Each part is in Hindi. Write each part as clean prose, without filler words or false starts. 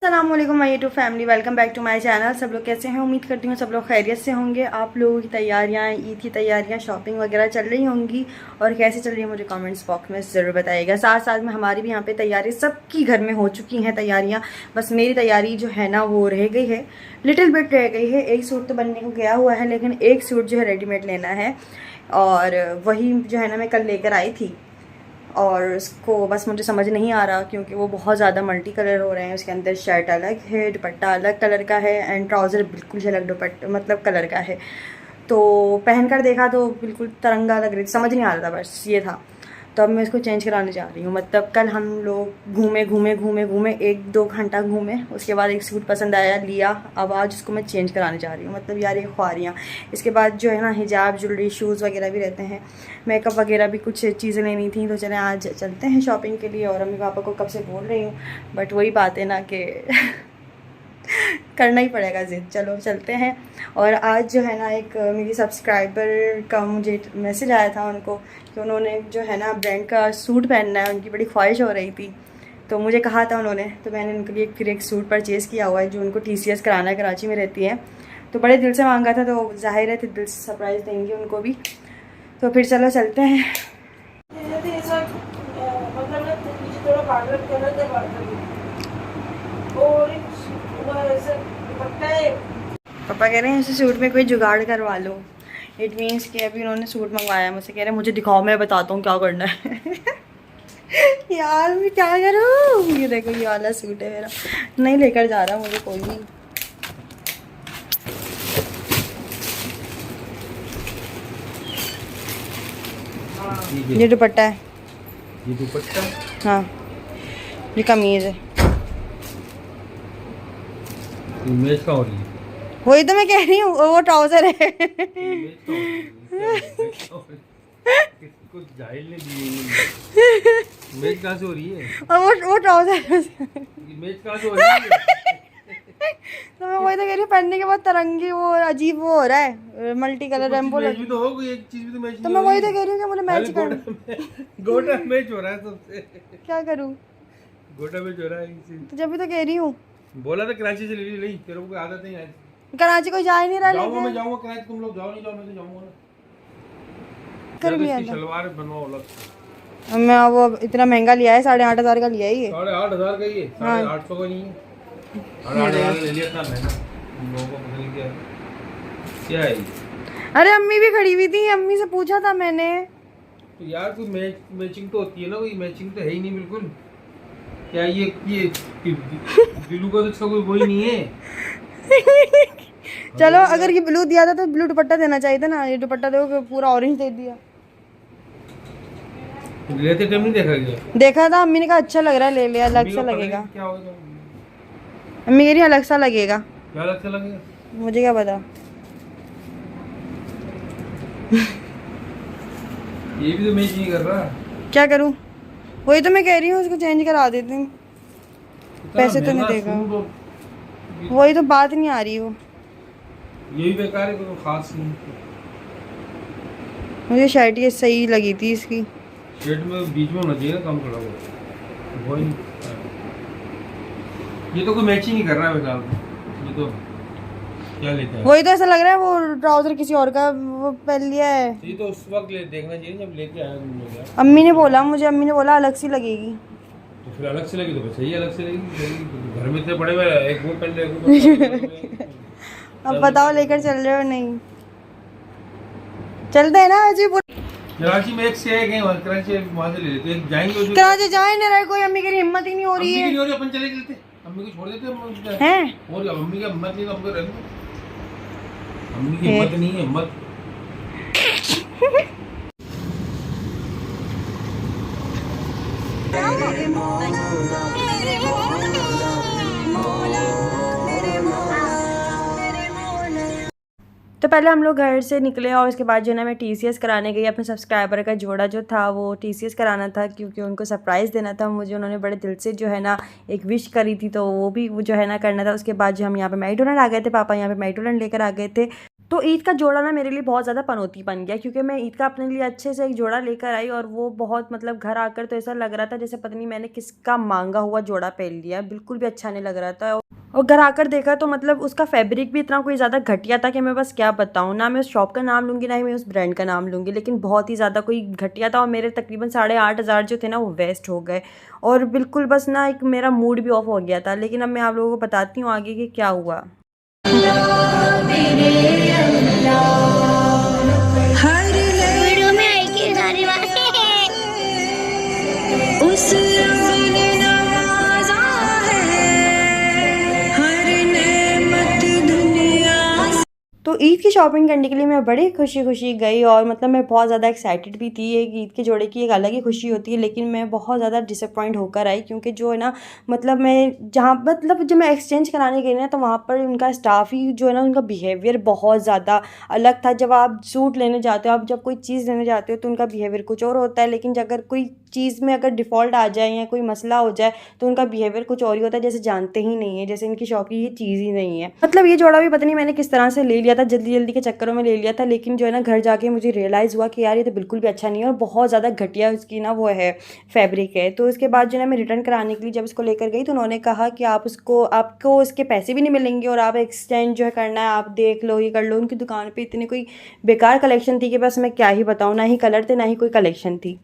अस्सलामुअलैकुम my YouTube family, welcome back to my channel. सब लोग कैसे हैं? उम्मीद करती हूँ सब लोग खैरियत से होंगे। आप लोगों की तैयारियां, ईद की तैयारियां, शॉपिंग वगैरह चल रही होंगी और कैसे चल रही है मुझे कमेंट्स बॉक्स में ज़रूर बताइएगा। साथ साथ में हमारी भी यहाँ पे तैयारी सबकी घर में हो चुकी हैं तैयारियाँ। बस मेरी तैयारी जो है ना वो रह गई है, लिटिल बिट रह गई है। एक सूट तो बनने को गया हुआ है, लेकिन एक सूट जो है रेडीमेड लेना है और वही जो है ना मैं कल लेकर आई थी और उसको बस मुझे समझ नहीं आ रहा क्योंकि वो बहुत ज़्यादा मल्टी कलर हो रहे हैं। उसके अंदर शर्ट अलग है, दुपट्टा अलग कलर का है एंड ट्राउज़र बिल्कुल ही अलग दुपट्टा मतलब कलर का है। तो पहन कर देखा तो बिल्कुल तिरंगा लग रही थी, समझ नहीं आ रहा था, बस ये था। तो अब मैं इसको चेंज कराने जा रही हूँ। मतलब कल हम लोग घूमे 1-2 घंटा घूमे, उसके बाद एक सूट पसंद आया लिया। अब आज उसको मैं चेंज कराने जा रही हूँ। मतलब यार ये ख्वारियाँ। इसके बाद जो है ना हिजाब, ज्वेलरी, शूज़ वगैरह भी रहते हैं, मेकअप वगैरह भी कुछ चीज़ें लेनी थी। तो चलें आज चलते हैं शॉपिंग के लिए। और अम्मी पापा को कब से बोल रही हूँ, बट वही बात है ना कि करना ही पड़ेगा ज़िद। चलो चलते हैं। और आज जो है ना एक मेरी सब्सक्राइबर का मुझे मैसेज आया था उनको कि उन्होंने जो है ना ब्रांड का सूट पहनना है, उनकी बड़ी ख्वाहिश हो रही थी। तो मुझे कहा था उन्होंने, तो मैंने उनके लिए फिर एक सूट परचेज़ किया हुआ है जो उनको TCS कराना है, कराची में रहती है। तो बड़े दिल से मांगा था, तो जाहिर है दिल से सरप्राइज़ देंगे उनको भी। तो फिर चलो चलते हैं। पापा कह रहे हैं इस सूट में कोई जुगाड़ करवा लो। इट मीन्स कि अभी उन्होंने सूट मंगवाया, मुझसे कह रहे हैं मुझे दिखाओ, मैं बताता हूँ क्या करना है। यार मैं क्या करूँ? ये देखो ये वाला सूट है मेरा, नहीं लेकर जा रहा मुझे कोई भी। ये दुपट्टा है, ये दुपट्टा, हाँ ये कमीज़ है। इमेज का हो रही है। वही तो मैं कह रही हूँ, वो ट्राउजर है। इमेज का हो रही है। किसको जाहिल ने दी इमेज कहाँ से हो रही है? और वो ट्राउजर। इमेज कहाँ से हो रही है? तो मैं वही तो कह रही हूँ, पहनने के बाद तरंगी वो अजीब वो हो रहा है, मल्टी कलर रेम्बो मैच भी तो हो गई, एक चीज भी तो मैच तो नहीं मैं हो वही रही। तो कह रही हूँ कि मुझे मैच करना। गोटा मैच हो रहा है सबसे। क्या करूँ? गोटा मैच हो रहा है इसी। तो जब भी तो कह रही हूँ, बोला था कराची से ले ली, नहीं तेरे को आदत नहीं है। कराची कोई जा ही नहीं रहा। जाऊंगा मैं, लेके जाऊंगा कराची, तुम लोग जाओ नहीं जाओ, मैं तो जाऊंगा ना। कर लिया इसकी था। सलवार बनवाओ अलग। मैं वो इतना महंगा लिया है, 8,500 का लिया है ये। 8,500 का, ये 850 का नहीं है। 8,500 ले लिया था मैंने। तुम लोगों को पता नहीं क्या है ये? अरे अम्मी भी खड़ी हुई थी, अम्मी से पूछा था मैंने। तो यार कोई मैचिंग तो होती है ना, कोई मैचिंग तो है ही नहीं बिल्कुल। क्या ये ब्लू का तो इसका कोई वही नहीं है। चलो अगर ये ब्लू दिया था तो ब्लू दुपट्टा देना चाहिए था ना। ये दुपट्टा देखो पूरा ऑरेंज दे दिया। लेते टाइम नहीं देखा गया। देखा था, अम्मी ने कहा अच्छा लग रहा है, ले लिया, अलग सा लगेगा। क्या होगा? अम्मी कह रही अलग सा लगेगा। क्या अलग सा लगेगा? मुझे क्या पता। ये भी तो मैच नहीं कर रहा। क्या करूं? वही तो मैं कह रही हूँ उसको चेंज करा देती हूँ, पैसे तो नहीं देगा। वही तो बात नहीं आ रही वो। ये भी बेकार है, कोई खास नहीं। मुझे शर्ट ये सही लगी थी इसकी। शर्ट में बीच में होना चाहिए कम खड़ा हुआ, वो नहीं। ये तो कोई मैच ही नहीं कर रहा है बेकार। ये तो क्या लेता है? वही तो ऐसा लग रहा है वो ट्राउजर किसी और का वो पहन लिया है। ये तो उस वक्त देखना चाहिए जब लेके आया तुम लोग यार। अम्मी ने बोला मुझे, अम्मी ने बोला अलग सी लगेगी। तो फिर अलग से लगी तो सही, अलग से लगेगी। घर में इतने बड़े हुए, एक वो पहन ले। अब बताओ लेकर चल रहे हो नहीं? चलते हैं ना अजी। कराची में एक से गए, कराची वहां से ले लेते, एक जाएंगे। कराची जाए नहीं रहे कोई, अम्मी की हिम्मत ही नहीं हो रही है। नहीं हो रही, अपन चले चलते, अम्मी को छोड़ देते हम हैं। और अम्मी की हिम्मत नहीं तो हमको रहने दो। अम्मी की हिम्मत नहीं है, हिम्मत। तो पहले हम लोग घर से निकले और उसके बाद जो है ना मैं TCS कराने गई। अपने सब्सक्राइबर का जोड़ा जो था वो TCS कराना था क्योंकि उनको सरप्राइज़ देना था मुझे। उन्होंने बड़े दिल से जो है ना एक विश करी थी, तो वो भी जो है ना करना था। उसके बाद जो हम यहाँ पे मैकडोनल्ड आ गए थे, पापा यहाँ पे मैकडोनल्ड लेकर आ गए थे। तो ईद का जोड़ा ना मेरे लिए बहुत ज़्यादा पनौती बन गया, क्योंकि मैं ईद का अपने लिए अच्छे से एक जोड़ा लेकर आई और वो बहुत मतलब घर आकर तो ऐसा लग रहा था जैसे पता नहीं मैंने किसका मांगा हुआ जोड़ा पहन लिया, बिल्कुल भी अच्छा नहीं लग रहा था। और घर आकर देखा तो मतलब उसका फैब्रिक भी इतना कोई ज़्यादा घटिया था कि मैं बस क्या बताऊँ, ना मैं उस शॉप का नाम लूँगी ना ही मैं उस ब्रांड का नाम लूँगी, लेकिन बहुत ही ज़्यादा कोई घटिया था और मेरे तकरीबन 8,500 जो थे ना वो वेस्ट हो गए। और बिल्कुल बस ना एक मेरा मूड भी ऑफ हो गया था। लेकिन अब मैं आप लोगों को बताती हूँ आगे कि क्या हुआ। वीडियो में आई कि सारी बातें उस तो ईद की शॉपिंग करने के लिए मैं बड़ी खुशी-खुशी गई और मतलब मैं बहुत ज़्यादा एक्साइटेड भी थी। एक ईद के जोड़े की एक अलग ही खुशी होती है, लेकिन मैं बहुत ज़्यादा डिसअपॉइंट होकर आई, क्योंकि जो है ना मतलब मैं जहाँ मतलब जब मैं एक्सचेंज कराने गई ना तो वहाँ पर उनका स्टाफ ही जो है ना उनका बिहेवियर बहुत ज़्यादा अलग था। जब आप सूट लेने जाते हो, आप जब कोई चीज़ लेने जाते हो तो उनका बिहेवियर कुछ और होता है, लेकिन अगर कोई चीज़ में अगर डिफ़ॉल्ट आ जाए या कोई मसला हो जाए तो उनका बिहेवियर कुछ और ही होता है, जैसे जानते ही नहीं है, जैसे इनकी शॉप की ये चीज़ ही नहीं है। मतलब ये जोड़ा भी पता नहीं मैंने किस तरह से ले लिया था, जल्दी-जल्दी के चक्करों में ले लिया था, लेकिन जो है ना घर जाके मुझे रियलाइज़ हुआ कि यार ये तो बिल्कुल भी अच्छा नहीं है और बहुत ज़्यादा घटिया उसकी ना वो है फैब्रिक है। तो उसके बाद जो है ना मैं रिटर्न कराने के लिए जब इसको लेकर गई तो उन्होंने कहा कि आपको इसके पैसे भी नहीं मिलेंगे और आप एक्सचेंज जो है करना है आप देख लो, ये कर लो। उनकी दुकान पे इतनी कोई बेकार कलेक्शन थी कि बस मैं क्या ही बताऊँ, ना ही कलर थे ना ही कोई कलेक्शन थी।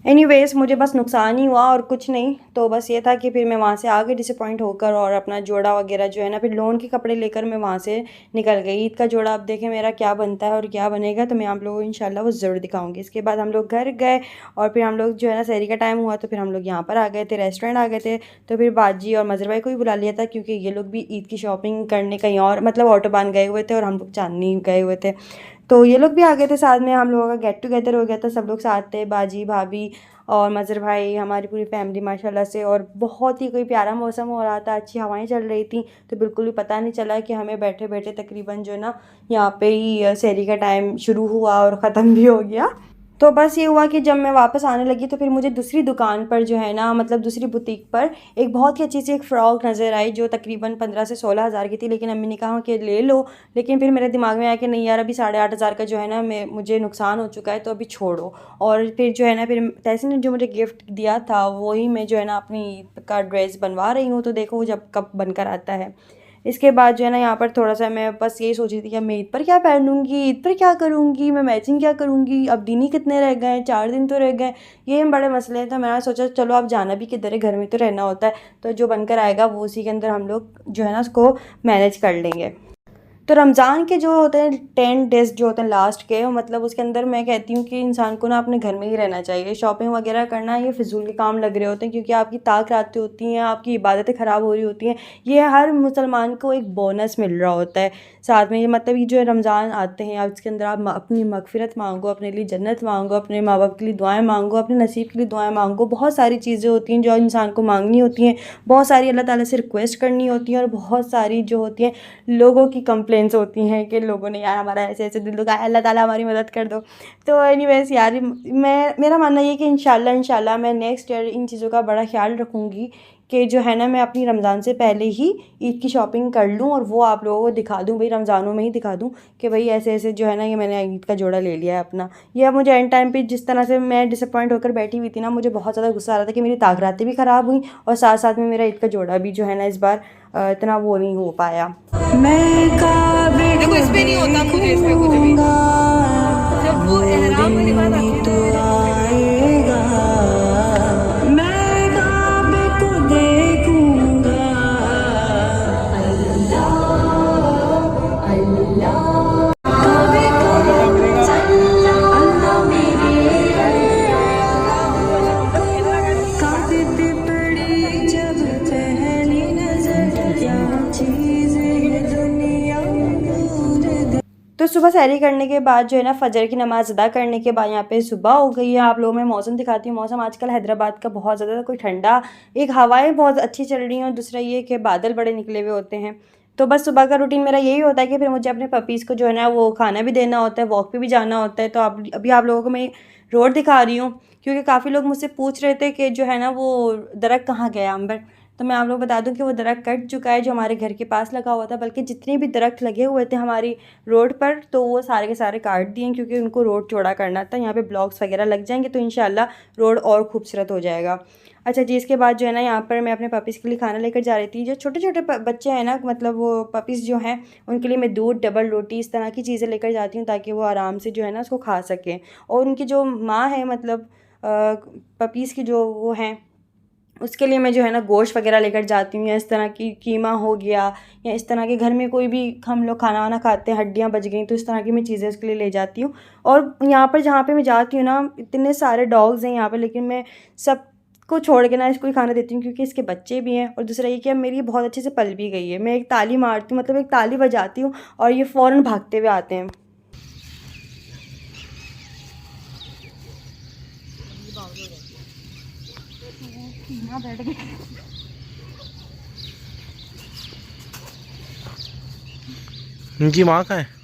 एनीवेज़ मुझे बस नुकसान ही हुआ और कुछ नहीं। तो बस ये था कि फिर मैं वहाँ से आ गई डिसअपॉइंट होकर और अपना जोड़ा वगैरह जो है ना फिर लोन के कपड़े लेकर मैं वहाँ से निकल गई। ईद का जोड़ा अब देखें मेरा क्या बनता है और क्या बनेगा, तो मैं आप लोगों को इंशाल्लाह वो ज़रूर दिखाऊंगी। इसके बाद हम लोग घर गए और फिर हम लोग जो है ना सहरी का टाइम हुआ तो फिर हम लोग यहाँ पर आ गए थे, रेस्टोरेंट आ गए थे। तो फिर बाजी और मज़र भाई को भी बुला लिया था, क्योंकि ये लोग भी ईद की शॉपिंग करने कहीं और मतलब ऑटोबान गए हुए थे और हम लोग चांदनी गए हुए थे। तो ये लोग भी आ गए थे साथ में, हम लोगों का गेट टुगेदर हो गया था, सब लोग साथ थे, बाजी भाभी और मज़र भाई, हमारी पूरी फैमिली माशाल्लाह से। और बहुत ही कोई प्यारा मौसम हो रहा था, अच्छी हवाएं चल रही थी, तो बिल्कुल भी पता नहीं चला कि हमें बैठे बैठे तकरीबन जो है ना यहाँ पे ही सहरी का टाइम शुरू हुआ और ख़त्म भी हो गया। तो बस ये हुआ कि जब मैं वापस आने लगी तो फिर मुझे दूसरी दुकान पर जो है ना मतलब दूसरी बुटीक पर एक बहुत ही अच्छी सी एक फ़्रॉक नज़र आई, जो तकरीबन 15 से 16 हज़ार की थी। लेकिन अम्मी ने कहा कि ले लो, लेकिन फिर मेरे दिमाग में आया कि नहीं यार अभी 8,500 का जो है ना मुझे नुकसान हो चुका है, तो अभी छोड़ो। और फिर जो है ना फिर तहसीन ने जो मुझे गिफ्ट दिया था वही मैं जो है ना अपनी ईद का ड्रेस बनवा रही हूँ, तो देखो जब कब बनकर आता है। इसके बाद जो है ना यहाँ पर थोड़ा-सा मैं बस यही सोच रही थी कि मैं ईद पर क्या पहनूँगी, ईद पर क्या करूँगी, मैं मैचिंग क्या करूँगी, अब दिन ही कितने रह गए हैं, 4 दिन तो रह गए। ये बड़े मसले हैं, तो मैंने सोचा चलो अब जाना भी किधर है, घर में तो रहना होता है, तो जो बनकर आएगा वो उसी के अंदर हम लोग जो है ना उसको मैनेज कर लेंगे। तो रमज़ान के जो होते हैं 10 डेज़ जो होते हैं लास्ट के, मतलब उसके अंदर मैं कहती हूँ कि इंसान को ना अपने घर में ही रहना चाहिए। शॉपिंग वगैरह करना ये फ़िज़ूल के काम लग रहे होते हैं, क्योंकि आपकी ताक रातें होती हैं, आपकी इबादतें ख़राब हो रही होती हैं। ये हर मुसलमान को एक बोनस मिल रहा होता है साथ में। ये मतलब ये जो रमज़ान आते हैं अब इसके अंदर आप अपनी मग़फ़िरत मांगो, अपने लिए जन्नत मांगो, अपने माँ बाप के लिए दुआएं मांगो, अपने नसीब के लिए दुआएं मांगो। बहुत सारी चीज़ें होती हैं जो इंसान को मांगनी होती हैं, बहुत सारी अल्लाह ताला से रिक्वेस्ट करनी होती हैं और बहुत सारी जो होती हैं लोगों की कंप्लेंट्स होती हैं कि लोगों ने यार हमारा ऐसे ऐसे दिल दुखाया, अल्लाह ताला हमारी मदद कर दो। तो एनीवेज़ यार मेरा मानना ये है कि इंशाल्लाह मैं नेक्स्ट ईयर इन चीज़ों का बड़ा ख्याल रखूँगी कि जो है ना मैं अपनी रमज़ान से पहले ही ईद की शॉपिंग कर लूँ और वो आप लोगों को दिखा दूँ, भाई रमज़ानों में ही दिखा दूँ कि भाई ऐसे ऐसे जो है ना ये मैंने ईद का जोड़ा ले लिया है अपना। ये अब मुझे एंड टाइम पे जिस तरह से मैं डिसअपॉइंट होकर बैठी हुई थी ना, मुझे बहुत ज़्यादा गुस्सा आ रहा था कि मेरी ताक़रातें भी ख़राब हुई और साथ साथ में मेरा ईद का जोड़ा भी जो है ना इस बार इतना वो नहीं हो पाया। देखो इस पे नहीं होता मुझे, इस पे कुछ भी जब वो एहराम वाली बात आती है ना तो सुबह सहरी करने के बाद जो है ना फ़जर की नमाज़ अदा करने के बाद यहाँ पे सुबह हो गई है। आप लोगों में मौसम दिखाती हूँ। मौसम आजकल हैदराबाद का बहुत ज़्यादा कोई ठंडा, एक हवाएं बहुत अच्छी चल रही हैं और दूसरा ये कि बादल बड़े निकले हुए होते हैं। तो बस सुबह का रूटीन मेरा यही होता है कि फिर मुझे अपने पपीज़ को जो है ना वो खाना भी देना होता है, वॉक पे भी जाना होता है। तो अभी आप लोगों को मैं रोड दिखा रही हूँ, क्योंकि काफ़ी लोग मुझसे पूछ रहे थे कि जो है ना वो दरख्त कहाँ गया अंबर। तो मैं आप लोग बता दूं कि वो दरख्त कट चुका है जो हमारे घर के पास लगा हुआ था, बल्कि जितने भी दरख्त लगे हुए थे हमारी रोड पर तो वो सारे के सारे काट दिए, क्योंकि उनको रोड चौड़ा करना था। यहाँ पे ब्लॉक्स वगैरह लग जाएंगे तो इंशाल्लाह रोड और खूबसूरत हो जाएगा। अच्छा जी, इसके बाद जो है ना यहाँ पर मैं अपने पपीज़ के लिए खाना लेकर जा रही थी। जो छोटे छोटे बच्चे हैं ना, मतलब वो पपीज़ जो हैं उनके लिए मैं दूध, डबल रोटी, इस तरह की चीज़ें लेकर जाती हूँ ताकि वो आराम से जो है ना उसको खा सकें। और उनकी जो माँ है, मतलब पपीज़ की जो वो हैं, उसके लिए मैं जो है ना गोश्त वगैरह लेकर जाती हूँ, या इस तरह की कीमा हो गया, या इस तरह के घर में कोई भी हम लोग खाना वाना खाते हैं, हड्डियाँ बच गई तो इस तरह की मैं चीज़ें उसके लिए ले जाती हूँ। और यहाँ पर जहाँ पे मैं जाती हूँ ना, इतने सारे डॉग्स हैं यहाँ पर, लेकिन मैं सब को छोड़ के ना इसको ही खाना देती हूँ क्योंकि इसके बच्चे भी हैं। और दूसरा ये कि अब मेरी बहुत अच्छे से पल भी गई है। मैं एक ताली मारती हूँ, मतलब एक ताली बजाती हूँ और ये फ़ौरन भागते हुए आते हैं। इनकी माँ कहाँ है?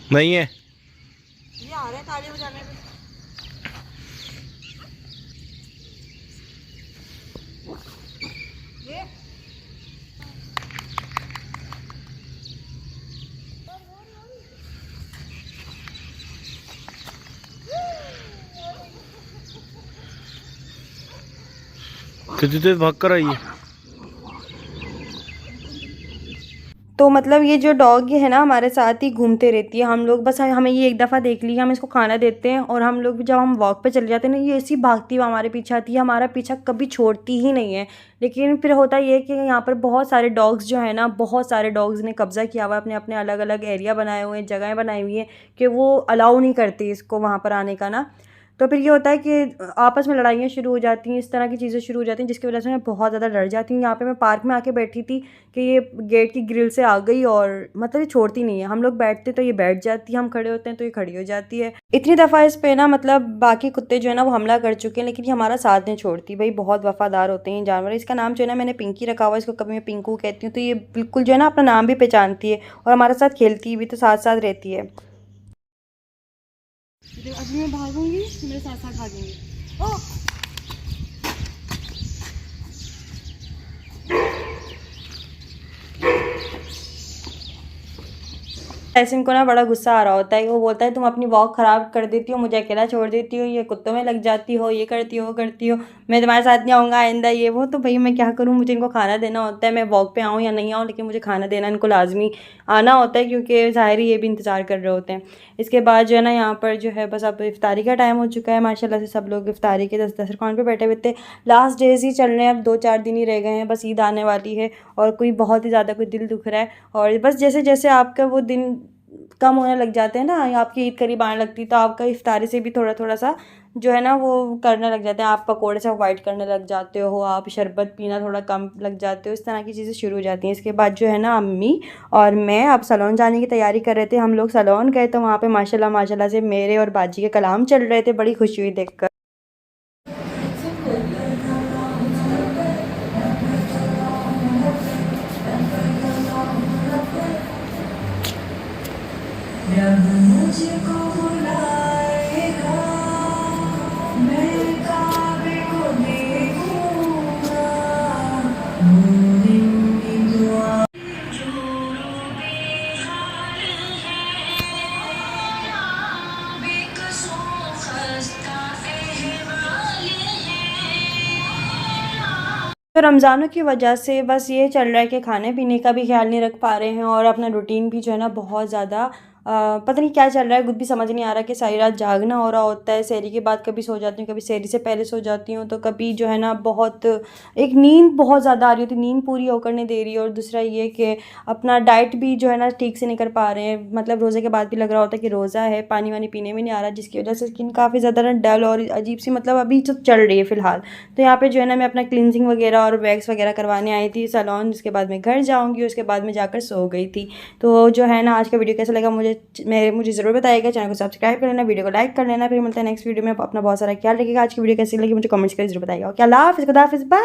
नहीं है, ये आ रहे हैं ताली बजाने में। कितनी देर भाग कर आई है? तो मतलब ये जो डॉग है ना हमारे साथ ही घूमते रहती है। हम लोग बस हमें ये एक दफ़ा देख लिया, हम इसको खाना देते हैं और हम लोग जब हम वॉक पे चले जाते हैं ना, ये ऐसी भागती हुई हमारे पीछे आती है, हमारा पीछा कभी छोड़ती ही नहीं है। लेकिन फिर होता ये है कि यहाँ पर बहुत सारे डॉग्स जो है ना, बहुत सारे डॉग्स ने कब्ज़ा किया हुआ है, अपने अपने अलग अलग एरिया बनाए हुए हैं, जगहें बनाई हुई हैं कि वो अलाउ नहीं करती इसको वहाँ पर आने का ना। तो फिर ये होता है कि आपस में लड़ाइयाँ शुरू हो जाती हैं, इस तरह की चीज़ें शुरू हो जाती हैं, जिसकी वजह से मैं बहुत ज़्यादा डर जाती हूँ। यहाँ पे मैं पार्क में आके बैठी थी कि ये गेट की ग्रिल से आ गई और मतलब ये छोड़ती नहीं है। हम लोग बैठते तो ये बैठ जाती है, हम खड़े होते हैं तो ये खड़ी हो जाती है। इतनी दफ़ा इस पे ना मतलब बाकी कुत्ते जो है ना वो हमला कर चुके हैं, लेकिन ये हमारा साथ नहीं छोड़ती। भाई बहुत वफ़ादार होते हैं जानवर। इसका नाम जो है ना मैंने पिंकी रखा हुआ है, इसको कभी मैं पिंकू कहती हूँ। तो ये बिल्कुल जो है ना अपना नाम भी पहचानती है और हमारे साथ खेलती भी, तो साथ साथ रहती है। अभी मैं भागूंगी, मेरे साथ साथ भागेंगी। ओह ऐसे इनको ना बड़ा गुस्सा आ रहा होता है। वो बोलता है तुम अपनी वॉक ख़राब कर देती हो, मुझे अकेला छोड़ देती हो, ये कुत्तों में लग जाती हो, ये करती हो वो करती हो, मैं तुम्हारे साथ नहीं आऊँगा आइंदा, ये वो। तो भाई मैं क्या करूँ, मुझे इनको खाना देना होता है। मैं वॉक पे आऊँ या नहीं आऊँ, लेकिन मुझे खाना देना इनको लाजमी आना होता है, क्योंकि ज़ाहिर ही ये भी इंतज़ार कर रहे होते हैं। इसके बाद जो है ना यहाँ पर जो है बस अब इफ्तारी का टाइम हो चुका है। माशाल्लाह से सब लोग इफ्तारी के दस्तरखान पे बैठे हुए थे। लास्ट डेज ही चल रहे हैं, अब 2-4 दिन ही रह गए हैं, बस ईद आने वाली है और कोई बहुत ही ज़्यादा कोई दिल दुख रहा है। और बस जैसे जैसे आपका वो दिन कम होने लग जाते हैं ना, या आपकी ईद करीब आने लगती है, तो आपका इफ्तारी से भी थोड़ा थोड़ा सा जो है ना वो करने लग जाते हैं। आप पकोड़े से अवॉइड करने लग जाते हो, आप शरबत पीना थोड़ा कम लग जाते हो, इस तरह की चीज़ें शुरू हो जाती हैं। इसके बाद जो है ना अम्मी और मैं अब सलोन जाने की तैयारी कर रहे थे। हम लोग सलोन गए तो वहाँ पे माशाल्लाह माशाल्लाह से मेरे और बाजी के कलाम चल रहे थे। बड़ी खुशी हुई देखकर। तो रमज़ानों की वजह से बस ये चल रहा है कि खाने पीने का भी ख्याल नहीं रख पा रहे हैं और अपना रूटीन भी जो है ना बहुत ज़्यादा पता नहीं क्या चल रहा है, खुद भी समझ नहीं आ रहा कि सारी रात जागना हो रहा होता है। सहरी के बाद कभी सो जाती हूँ, कभी सहरी से पहले सो जाती हूँ, तो कभी जो है ना बहुत एक नींद बहुत ज़्यादा आ रही होती है, नींद पूरी होकर नहीं दे रही है। और दूसरा ये कि अपना डाइट भी जो है ना ठीक से नहीं कर पा रहे हैं। मतलब रोज़े के बाद भी लग रहा होता है कि रोज़ा है, पानी वानी पीने में नहीं आ रहा, जिसकी वजह से स्किन काफ़ी ज़्यादा ना डल और अजीब सी मतलब अभी तो चल रही है फ़िलहाल। तो यहाँ पे जो है ना मैं अपना क्लिनजिंग वगैरह और वैक्स वगैरह करवाने आई थी सैलून। उसके बाद मैं घर जाऊँगी, उसके बाद मैं जाकर सो गई थी। तो जो है ना आज का वीडियो कैसा लगा मुझे मुझे ज़रूर बताइएगा। चैनल को सब्सक्राइब कर लेना, वीडियो को लाइक कर लेना। फिर मिलते हैं नेक्स्ट वीडियो में। अपना बहुत सारा ख्याल रखिएगा। आज की वीडियो कैसी लगी मुझे कमेंट्स करके जरूर बताइएगा। ओके, अल्लाह हाफ़िज़, खुदा हाफ़िज़, बाय।